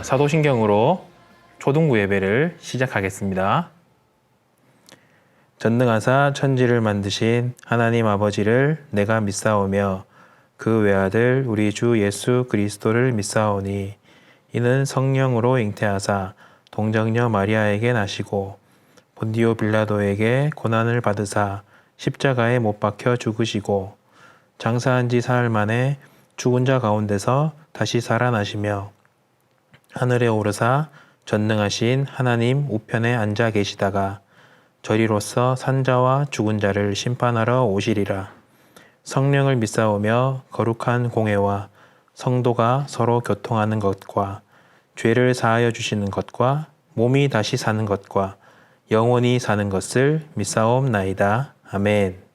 사도신경으로 초등부 예배를 시작하겠습니다. 전능하사 천지를 만드신 하나님 아버지를 내가 믿사오며 그 외아들 우리 주 예수 그리스도를 믿사오니 이는 성령으로 잉태하사 동정녀 마리아에게 나시고 본디오 빌라도에게 고난을 받으사 십자가에 못 박혀 죽으시고 장사한 지 사흘 만에 죽은 자 가운데서 다시 살아나시며 하늘에 오르사 전능하신 하나님 우편에 앉아 계시다가 저리로서 산자와 죽은 자를 심판하러 오시리라. 성령을 믿사오며 거룩한 공회와 성도가 서로 교통하는 것과 죄를 사하여 주시는 것과 몸이 다시 사는 것과 영원히 사는 것을 믿사옵나이다. 아멘.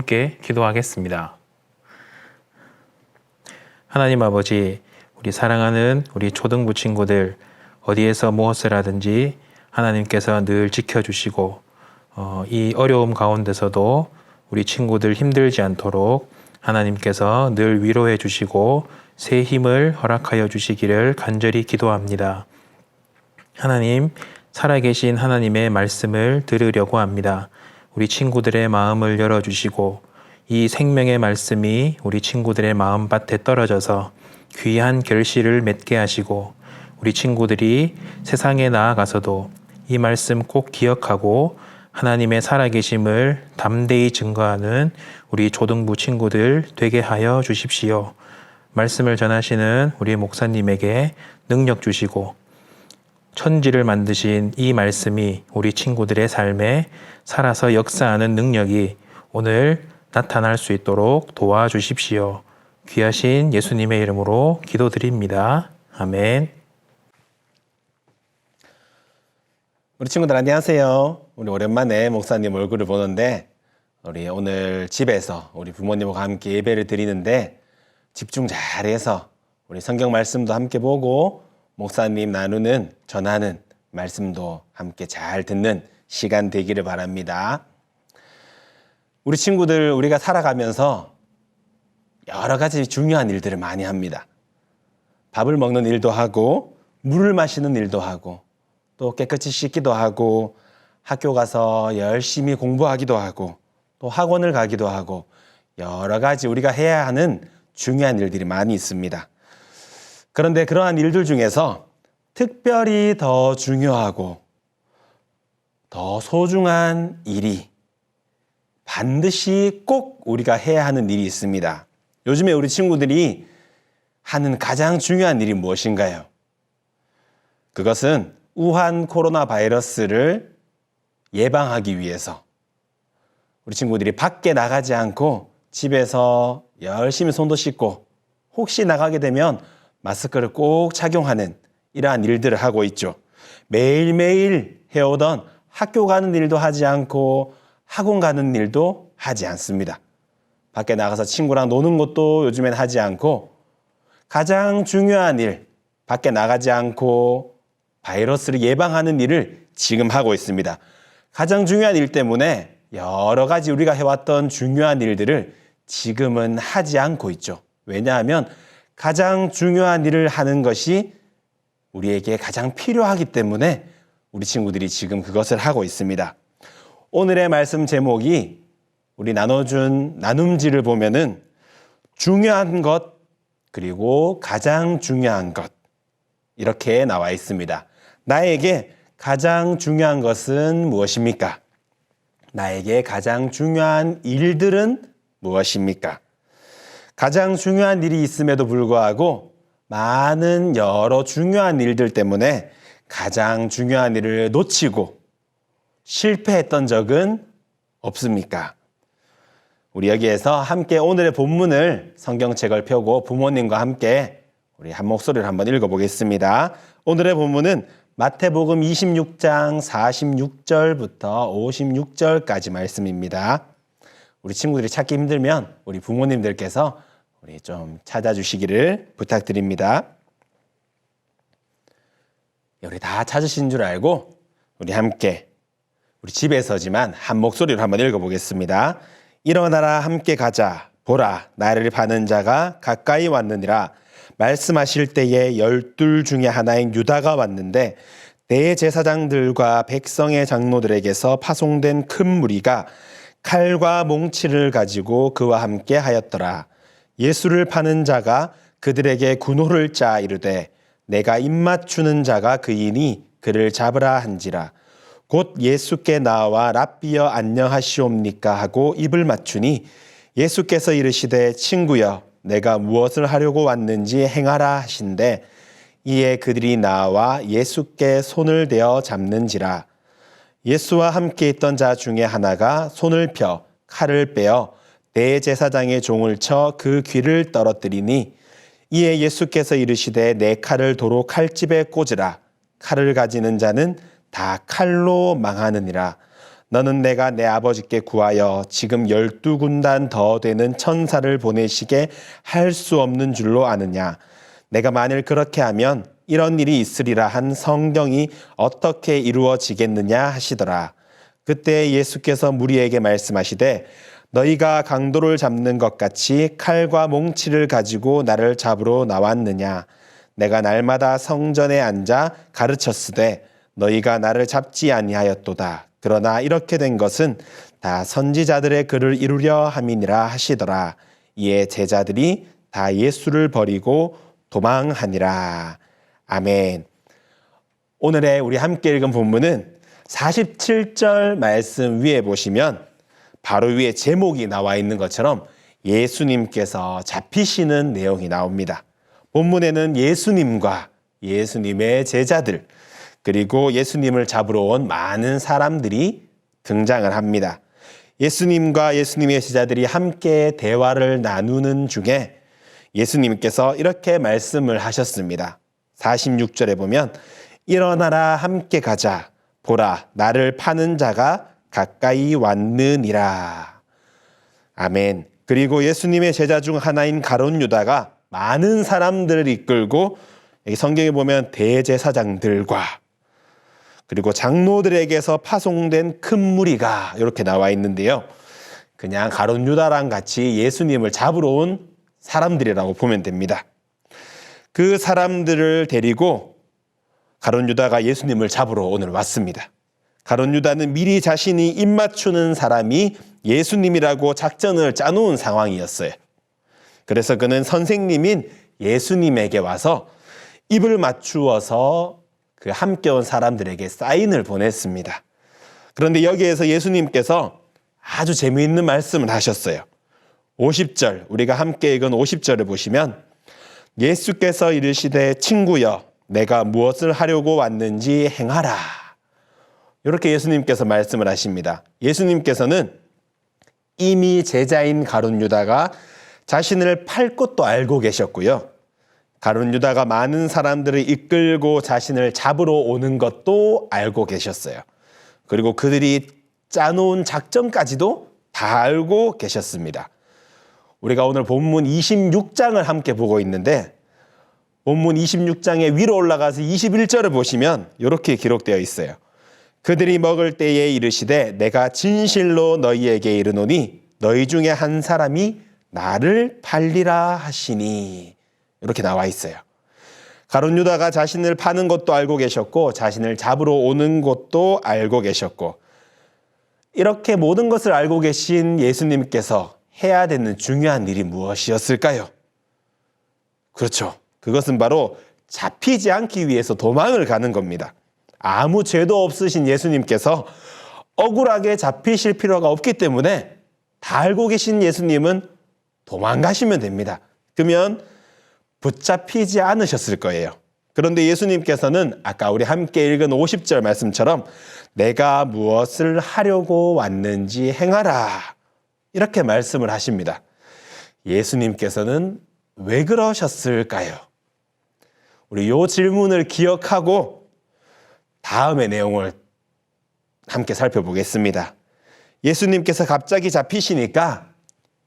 함께 기도하겠습니다. 하나님 아버지, 우리 사랑하는 우리 초등부 친구들 어디에서 무엇을 하든지 하나님께서 늘 지켜주시고 이 어려움 가운데서도 우리 친구들 힘들지 않도록 하나님께서 늘 위로해 주시고 새 힘을 허락하여 주시기를 간절히 기도합니다. 하나님, 살아계신 하나님의 말씀을 들으려고 합니다. 우리 친구들의 마음을 열어주시고 이 생명의 말씀이 우리 친구들의 마음밭에 떨어져서 귀한 결실을 맺게 하시고 우리 친구들이 세상에 나아가서도 이 말씀 꼭 기억하고 하나님의 살아계심을 담대히 증거하는 우리 초등부 친구들 되게 하여 주십시오. 말씀을 전하시는 우리 목사님에게 능력 주시고 천지를 만드신 이 말씀이 우리 친구들의 삶에 살아서 역사하는 능력이 오늘 나타날 수 있도록 도와주십시오. 귀하신 예수님의 이름으로 기도드립니다. 아멘. 우리 친구들 안녕하세요. 우리 오랜만에 목사님 얼굴을 보는데 우리 오늘 집에서 우리 부모님과 함께 예배를 드리는데 집중 잘해서 우리 성경 말씀도 함께 보고 목사님 나누는 전하는 말씀도 함께 잘 듣는 시간 되기를 바랍니다. 우리 친구들 우리가 살아가면서 여러 가지 중요한 일들을 많이 합니다. 밥을 먹는 일도 하고 물을 마시는 일도 하고 또 깨끗이 씻기도 하고 학교 가서 열심히 공부하기도 하고 또 학원을 가기도 하고 여러 가지 우리가 해야 하는 중요한 일들이 많이 있습니다. 그런데 그러한 일들 중에서 특별히 더 중요하고 더 소중한 일이 반드시 꼭 우리가 해야 하는 일이 있습니다. 요즘에 우리 친구들이 하는 가장 중요한 일이 무엇인가요? 그것은 우한 코로나 바이러스를 예방하기 위해서 우리 친구들이 밖에 나가지 않고 집에서 열심히 손도 씻고 혹시 나가게 되면 마스크를 꼭 착용하는 이러한 일들을 하고 있죠. 매일매일 해오던 학교 가는 일도 하지 않고 학원 가는 일도 하지 않습니다. 밖에 나가서 친구랑 노는 것도 요즘엔 하지 않고 가장 중요한 일, 밖에 나가지 않고 바이러스를 예방하는 일을 지금 하고 있습니다. 가장 중요한 일 때문에 여러 가지 우리가 해왔던 중요한 일들을 지금은 하지 않고 있죠. 왜냐하면 가장 중요한 일을 하는 것이 우리에게 가장 필요하기 때문에 우리 친구들이 지금 그것을 하고 있습니다. 오늘의 말씀 제목이 우리 나눠준 나눔지를 보면은 중요한 것 그리고 가장 중요한 것 이렇게 나와 있습니다. 나에게 가장 중요한 것은 무엇입니까? 나에게 가장 중요한 일들은 무엇입니까? 가장 중요한 일이 있음에도 불구하고 많은 여러 중요한 일들 때문에 가장 중요한 일을 놓치고 실패했던 적은 없습니까? 우리 여기에서 함께 오늘의 본문을 성경책을 펴고 부모님과 함께 우리 한 목소리를 한번 읽어보겠습니다. 오늘의 본문은 마태복음 26장 46절부터 56절까지 말씀입니다. 우리 친구들이 찾기 힘들면 우리 부모님들께서 우리 좀 찾아주시기를 부탁드립니다. 우리 다 찾으신 줄 알고 우리 함께 우리 집에서지만 한 목소리로 한번 읽어보겠습니다. 일어나라 함께 가자. 보라 나를 파는 자가 가까이 왔느니라. 말씀하실 때에 12 중에 하나인 유다가 왔는데 대제사장들과 백성의 장로들에게서 파송된 큰 무리가 칼과 몽치를 가지고 그와 함께 하였더라. 예수를 파는 자가 그들에게 군호를 짜 이르되 내가 입맞추는 자가 그이니 그를 잡으라 한지라. 곧 예수께 나와 랍비여 안녕하시옵니까 하고 입을 맞추니 예수께서 이르시되 친구여 내가 무엇을 하려고 왔는지 행하라 하신대 이에 그들이 나와 예수께 손을 대어 잡는지라. 예수와 함께 있던 자 중에 하나가 손을 펴 칼을 빼어 대제사장의 종을 쳐 그 귀를 떨어뜨리니 이에 예수께서 이르시되 내 칼을 도로 칼집에 꽂으라. 칼을 가지는 자는 다 칼로 망하느니라. 너는 내가 내 아버지께 구하여 지금 12군단 더 되는 천사를 보내시게 할 수 없는 줄로 아느냐. 내가 만일 그렇게 하면 이런 일이 있으리라 한 성경이 어떻게 이루어지겠느냐 하시더라. 그때 예수께서 무리에게 말씀하시되 너희가 강도를 잡는 것 같이 칼과 몽치를 가지고 나를 잡으러 나왔느냐. 내가 날마다 성전에 앉아 가르쳤으되 너희가 나를 잡지 아니하였도다. 그러나 이렇게 된 것은 다 선지자들의 글을 이루려 함이니라 하시더라. 이에 제자들이 다 예수를 버리고 도망하니라. 아멘. 오늘의 우리 함께 읽은 본문은 47절 말씀 위에 보시면 바로 위에 제목이 나와 있는 것처럼 예수님께서 잡히시는 내용이 나옵니다. 본문에는 예수님과 예수님의 제자들, 그리고 예수님을 잡으러 온 많은 사람들이 등장을 합니다. 예수님과 예수님의 제자들이 함께 대화를 나누는 중에 예수님께서 이렇게 말씀을 하셨습니다. 46절에 보면 일어나라 함께 가자. 보라 나를 파는 자가 가까이 왔느니라. 아멘. 그리고 예수님의 제자 중 하나인 가룟 유다가 많은 사람들을 이끌고 여기 성경에 보면 대제사장들과 그리고 장로들에게서 파송된 큰 무리가 이렇게 나와 있는데요. 그냥 가룟 유다랑 같이 예수님을 잡으러 온 사람들이라고 보면 됩니다. 그 사람들을 데리고 가룟 유다가 예수님을 잡으러 오늘 왔습니다. 가룟 유다는 미리 자신이 입맞추는 사람이 예수님이라고 작전을 짜놓은 상황이었어요. 그래서 그는 선생님인 예수님에게 와서 입을 맞추어서 그 함께 온 사람들에게 사인을 보냈습니다. 그런데 여기에서 예수님께서 아주 재미있는 말씀을 하셨어요. 50절, 우리가 함께 읽은 50절을 보시면 예수께서 이르시되 친구여 내가 무엇을 하려고 왔는지 행하라. 이렇게 예수님께서 말씀을 하십니다. 예수님께서는 이미 제자인 가룟 유다가 자신을 팔 것도 알고 계셨고요. 가룟 유다가 많은 사람들을 이끌고 자신을 잡으러 오는 것도 알고 계셨어요. 그리고 그들이 짜놓은 작전까지도 다 알고 계셨습니다. 우리가 오늘 본문 26장을 함께 보고 있는데 본문 26장의 위로 올라가서 21절을 보시면 이렇게 기록되어 있어요. 그들이 먹을 때에 이르시되 내가 진실로 너희에게 이르노니 너희 중에 한 사람이 나를 팔리라 하시니 이렇게 나와 있어요. 가룟 유다가 자신을 파는 것도 알고 계셨고 자신을 잡으러 오는 것도 알고 계셨고 이렇게 모든 것을 알고 계신 예수님께서 해야 되는 중요한 일이 무엇이었을까요? 그렇죠. 그것은 바로 잡히지 않기 위해서 도망을 가는 겁니다. 아무 죄도 없으신 예수님께서 억울하게 잡히실 필요가 없기 때문에 다 알고 계신 예수님은 도망가시면 됩니다. 그러면 붙잡히지 않으셨을 거예요. 그런데 예수님께서는 아까 우리 함께 읽은 50절 말씀처럼 내가 무엇을 하려고 왔는지 행하라. 이렇게 말씀을 하십니다. 예수님께서는 왜 그러셨을까요? 우리 이 질문을 기억하고 다음의 내용을 함께 살펴보겠습니다. 예수님께서 갑자기 잡히시니까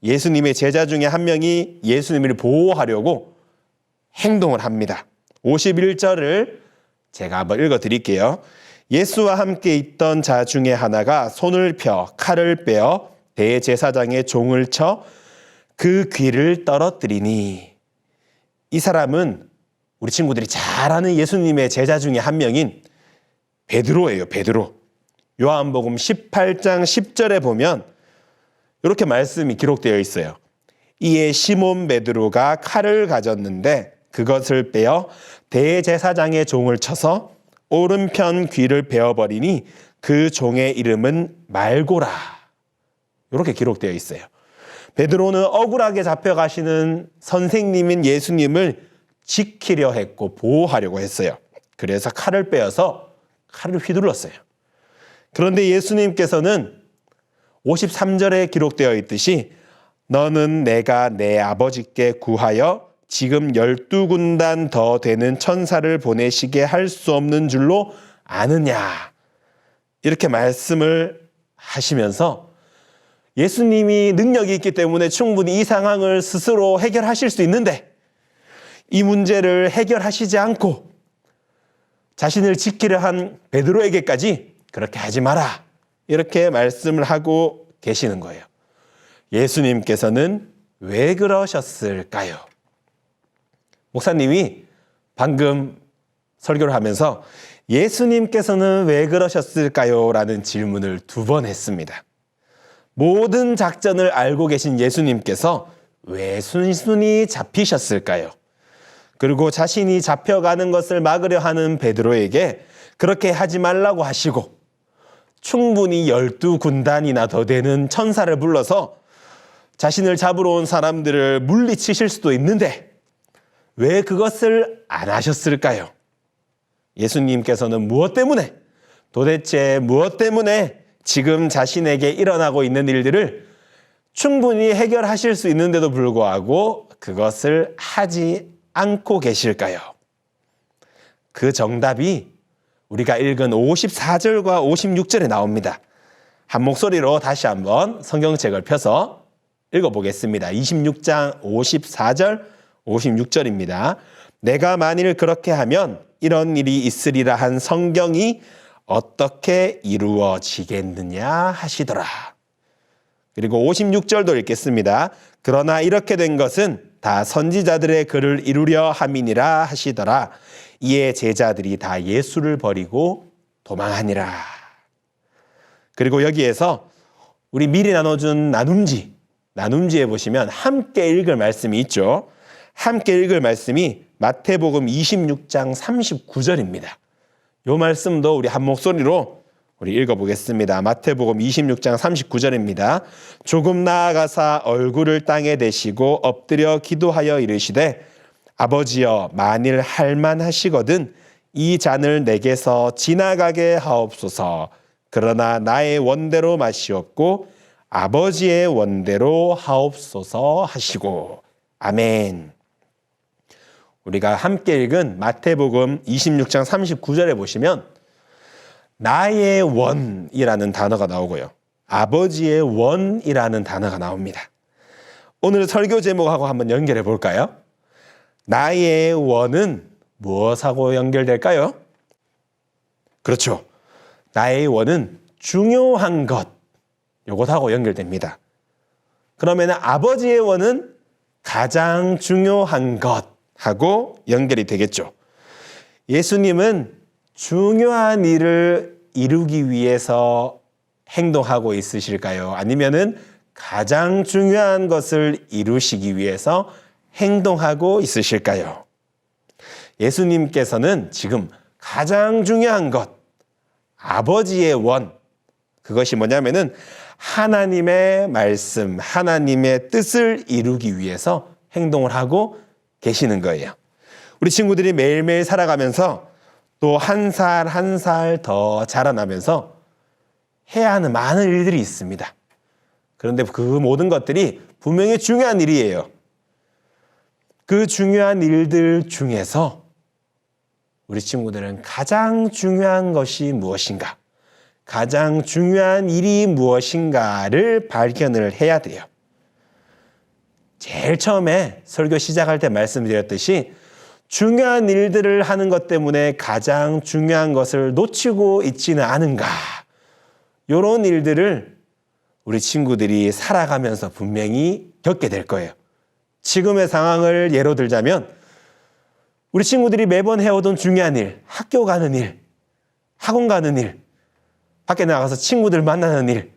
예수님의 제자 중에 한 명이 예수님을 보호하려고 행동을 합니다. 51절을 제가 한번 읽어드릴게요. 예수와 함께 있던 자 중에 하나가 손을 펴 칼을 빼어 대제사장의 종을 쳐 그 귀를 떨어뜨리니. 이 사람은 우리 친구들이 잘 아는 예수님의 제자 중에 한 명인 베드로예요. 베드로. 요한복음 18장 10절에 보면 이렇게 말씀이 기록되어 있어요. 이에 시몬 베드로가 칼을 가졌는데 그것을 빼어 대제사장의 종을 쳐서 오른편 귀를 베어버리니 그 종의 이름은 말고라. 이렇게 기록되어 있어요. 베드로는 억울하게 잡혀가시는 선생님인 예수님을 지키려 했고 보호하려고 했어요. 그래서 칼을 빼어서 칼을 휘둘렀어요. 그런데 예수님께서는 53절에 기록되어 있듯이 너는 내가 내 아버지께 구하여 지금 12군단 더 되는 천사를 보내시게 할 수 없는 줄로 아느냐. 이렇게 말씀을 하시면서 예수님이 능력이 있기 때문에 충분히 이 상황을 스스로 해결하실 수 있는데 이 문제를 해결하시지 않고 자신을 지키려 한 베드로에게까지 그렇게 하지 마라. 이렇게 말씀을 하고 계시는 거예요. 예수님께서는 왜 그러셨을까요? 목사님이 방금 설교를 하면서 예수님께서는 왜 그러셨을까요? 라는 질문을 2번 했습니다. 모든 작전을 알고 계신 예수님께서 왜 순순히 잡히셨을까요? 그리고 자신이 잡혀가는 것을 막으려 하는 베드로에게 그렇게 하지 말라고 하시고 충분히 12군단이나 더 되는 천사를 불러서 자신을 잡으러 온 사람들을 물리치실 수도 있는데 왜 그것을 안 하셨을까요? 예수님께서는 무엇 때문에, 도대체 무엇 때문에 지금 자신에게 일어나고 있는 일들을 충분히 해결하실 수 있는데도 불구하고 그것을 하지 않고 계실까요? 그 정답이 우리가 읽은 54절과 56절에 나옵니다. 한 목소리로 다시 한번 성경책을 펴서 읽어보겠습니다. 26장 54절, 56절입니다. 내가 만일 그렇게 하면 이런 일이 있으리라 한 성경이 어떻게 이루어지겠느냐 하시더라. 그리고 56절도 읽겠습니다. 그러나 이렇게 된 것은 다 선지자들의 글을 이루려 함이니라 하시더라. 이에 제자들이 다 예수를 버리고 도망하니라. 그리고 여기에서 우리 미리 나눠준 나눔지에 보시면 함께 읽을 말씀이 있죠. 함께 읽을 말씀이 마태복음 26장 39절입니다. 이 말씀도 우리 한 목소리로 우리 읽어보겠습니다. 마태복음 26장 39절입니다. 조금 나아가사 얼굴을 땅에 대시고 엎드려 기도하여 이르시되 아버지여 만일 할만하시거든 이 잔을 내게서 지나가게 하옵소서. 그러나 나의 원대로 마시옵고 아버지의 원대로 하옵소서 하시고. 아멘. 우리가 함께 읽은 마태복음 26장 39절에 보시면 나의 원이라는 단어가 나오고요. 아버지의 원이라는 단어가 나옵니다. 오늘 설교 제목하고 한번 연결해 볼까요? 나의 원은 무엇하고 연결될까요? 그렇죠. 나의 원은 중요한 것, 이것하고 연결됩니다. 그러면 아버지의 원은 가장 중요한 것하고 연결이 되겠죠. 예수님은 중요한 일을 이루기 위해서 행동하고 있으실까요? 아니면은 가장 중요한 것을 이루시기 위해서 행동하고 있으실까요? 예수님께서는 지금 가장 중요한 것, 아버지의 원, 그것이 뭐냐면은 하나님의 말씀, 하나님의 뜻을 이루기 위해서 행동을 하고 계시는 거예요. 우리 친구들이 매일매일 살아가면서 또 한 살 한 살 더 자라나면서 해야 하는 많은 일들이 있습니다. 그런데 그 모든 것들이 분명히 중요한 일이에요. 그 중요한 일들 중에서 우리 친구들은 가장 중요한 것이 무엇인가, 가장 중요한 일이 무엇인가를 발견을 해야 돼요. 제일 처음에 설교 시작할 때 말씀드렸듯이 중요한 일들을 하는 것 때문에 가장 중요한 것을 놓치고 있지는 않은가, 이런 일들을 우리 친구들이 살아가면서 분명히 겪게 될 거예요. 지금의 상황을 예로 들자면 우리 친구들이 매번 해오던 중요한 일, 학교 가는 일, 학원 가는 일, 밖에 나가서 친구들 만나는 일,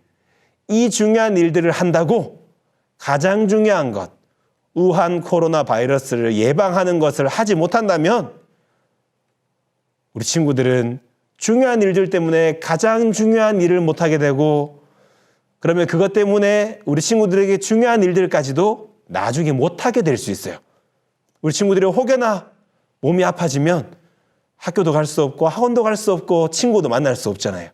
이 중요한 일들을 한다고 가장 중요한 것, 우한 코로나 바이러스를 예방하는 것을 하지 못한다면 우리 친구들은 중요한 일들 때문에 가장 중요한 일을 못하게 되고, 그러면 그것 때문에 우리 친구들에게 중요한 일들까지도 나중에 못하게 될 수 있어요. 우리 친구들이 혹여나 몸이 아파지면 학교도 갈 수 없고 학원도 갈 수 없고 친구도 만날 수 없잖아요.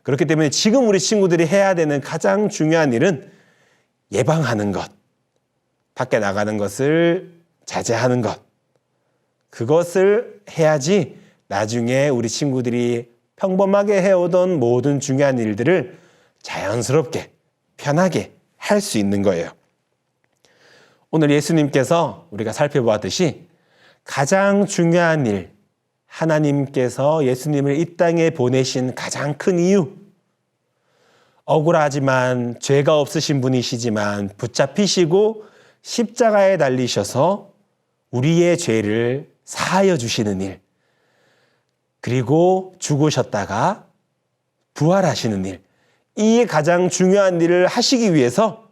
그렇기 때문에 지금 우리 친구들이 해야 되는 가장 중요한 일은 예방하는 것, 밖에 나가는 것을 자제하는 것, 그것을 해야지 나중에 우리 친구들이 평범하게 해오던 모든 중요한 일들을 자연스럽게 편하게 할 수 있는 거예요. 오늘 예수님께서 우리가 살펴보았듯이 가장 중요한 일, 하나님께서 예수님을 이 땅에 보내신 가장 큰 이유, 억울하지만 죄가 없으신 분이시지만 붙잡히시고 십자가에 달리셔서 우리의 죄를 사하여 주시는 일, 그리고 죽으셨다가 부활하시는 일, 이 가장 중요한 일을 하시기 위해서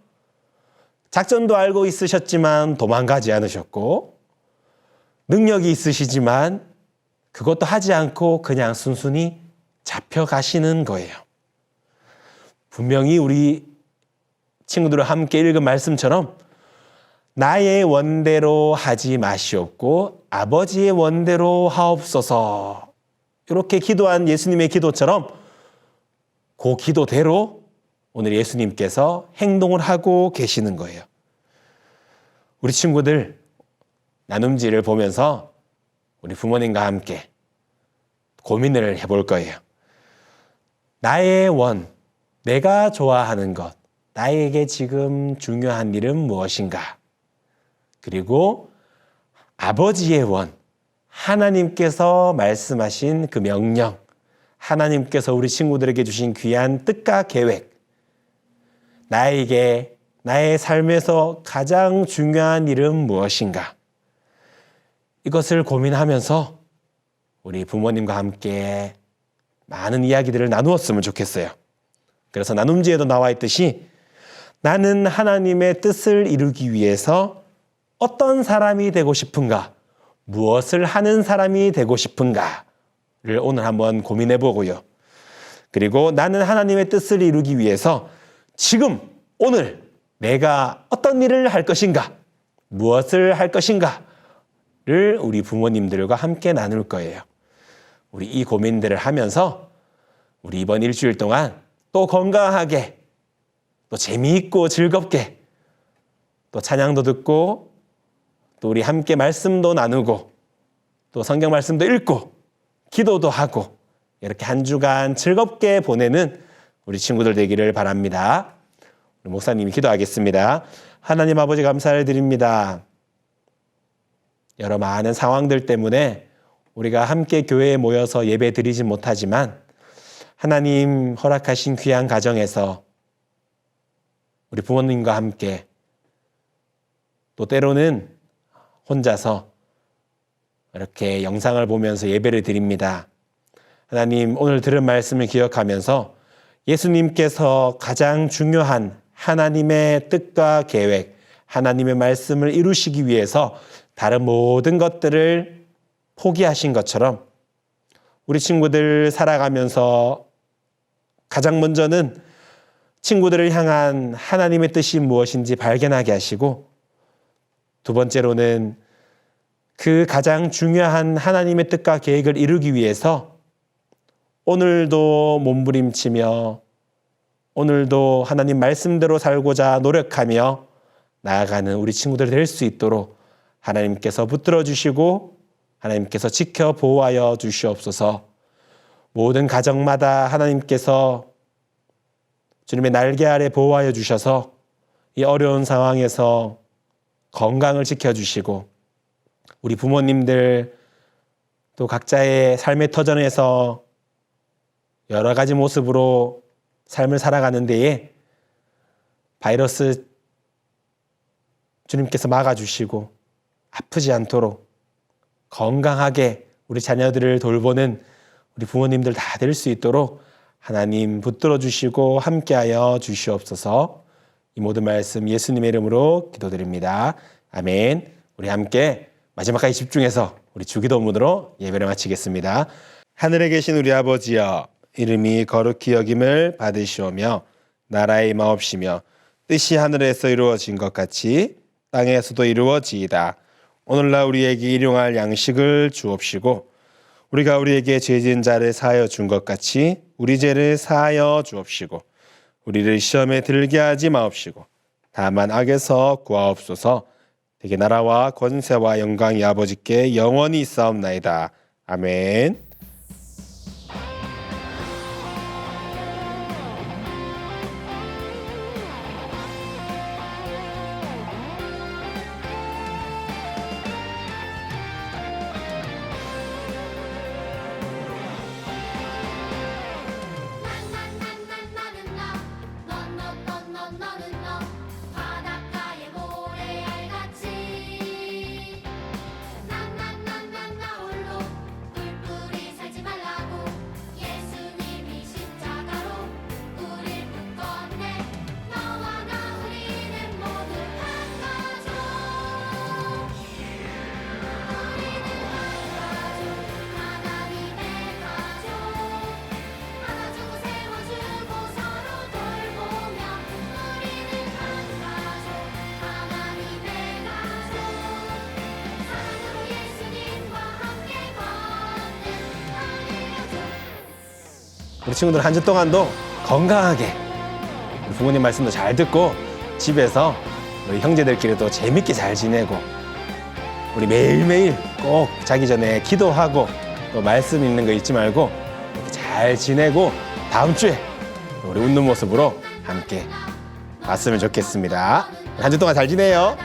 작전도 알고 있으셨지만 도망가지 않으셨고, 능력이 있으시지만 그것도 하지 않고 그냥 순순히 잡혀가시는 거예요. 분명히 우리 친구들과 함께 읽은 말씀처럼 나의 원대로 하지 마시옵고 아버지의 원대로 하옵소서, 이렇게 기도한 예수님의 기도처럼 그 기도대로 오늘 예수님께서 행동을 하고 계시는 거예요. 우리 친구들 나눔지를 보면서 우리 부모님과 함께 고민을 해볼 거예요. 나의 원, 내가 좋아하는 것, 나에게 지금 중요한 일은 무엇인가? 그리고 아버지의 원, 하나님께서 말씀하신 그 명령, 하나님께서 우리 친구들에게 주신 귀한 뜻과 계획, 나에게 나의 삶에서 가장 중요한 일은 무엇인가? 이것을 고민하면서 우리 부모님과 함께 많은 이야기들을 나누었으면 좋겠어요. 그래서 나눔지에도 나와 있듯이 나는 하나님의 뜻을 이루기 위해서 어떤 사람이 되고 싶은가, 무엇을 하는 사람이 되고 싶은가를 오늘 한번 고민해 보고요. 그리고 나는 하나님의 뜻을 이루기 위해서 지금 오늘 내가 어떤 일을 할 것인가, 무엇을 할 것인가를 우리 부모님들과 함께 나눌 거예요. 우리 이 고민들을 하면서 우리 이번 일주일 동안 또 건강하게, 또 재미있고 즐겁게, 또 찬양도 듣고, 또 우리 함께 말씀도 나누고, 또 성경 말씀도 읽고, 기도도 하고, 이렇게 한 주간 즐겁게 보내는 우리 친구들 되기를 바랍니다. 우리 목사님이 기도하겠습니다. 하나님 아버지 감사를 드립니다. 여러 많은 상황들 때문에 우리가 함께 교회에 모여서 예배 드리지 못하지만 하나님 허락하신 귀한 가정에서 우리 부모님과 함께, 또 때로는 혼자서 이렇게 영상을 보면서 예배를 드립니다. 하나님, 오늘 들은 말씀을 기억하면서 예수님께서 가장 중요한 하나님의 뜻과 계획, 하나님의 말씀을 이루시기 위해서 다른 모든 것들을 포기하신 것처럼 우리 친구들 살아가면서 가장 먼저는 친구들을 향한 하나님의 뜻이 무엇인지 발견하게 하시고, 두 번째로는 그 가장 중요한 하나님의 뜻과 계획을 이루기 위해서 오늘도 몸부림치며 오늘도 하나님 말씀대로 살고자 노력하며 나아가는 우리 친구들 될 수 있도록 하나님께서 붙들어 주시고 하나님께서 지켜 보호하여 주시옵소서. 모든 가정마다 하나님께서 주님의 날개 아래 보호하여 주셔서 이 어려운 상황에서 건강을 지켜주시고, 우리 부모님들 또 각자의 삶의 터전에서 여러 가지 모습으로 삶을 살아가는 데에 바이러스 주님께서 막아주시고 아프지 않도록 건강하게 우리 자녀들을 돌보는 우리 부모님들 다 될 수 있도록 하나님 붙들어 주시고 함께하여 주시옵소서. 이 모든 말씀 예수님의 이름으로 기도드립니다. 아멘. 우리 함께 마지막까지 집중해서 우리 주기도문으로 예배를 마치겠습니다. 하늘에 계신 우리 아버지여, 이름이 거룩히 여김을 받으시오며 나라의 임하옵시며 뜻이 하늘에서 이루어진 것 같이 땅에서도 이루어지이다. 오늘날 우리에게 일용할 양식을 주옵시고 우리가 우리에게 죄 지은 자를 사하여 준 것 같이 우리 죄를 사하여 주옵시고 우리를 시험에 들게 하지 마옵시고 다만 악에서 구하옵소서. 되게 나라와 권세와 영광이 아버지께 영원히 있사옵나이다. 아멘. 우리 친구들 한 주 동안도 건강하게 우리 부모님 말씀도 잘 듣고 집에서 우리 형제들끼리도 재밌게 잘 지내고 우리 매일매일 꼭 자기 전에 기도하고 또 말씀 읽는 거 잊지 말고 이렇게 잘 지내고 다음 주에 우리 웃는 모습으로 함께 봤으면 좋겠습니다. 한 주 동안 잘 지내요.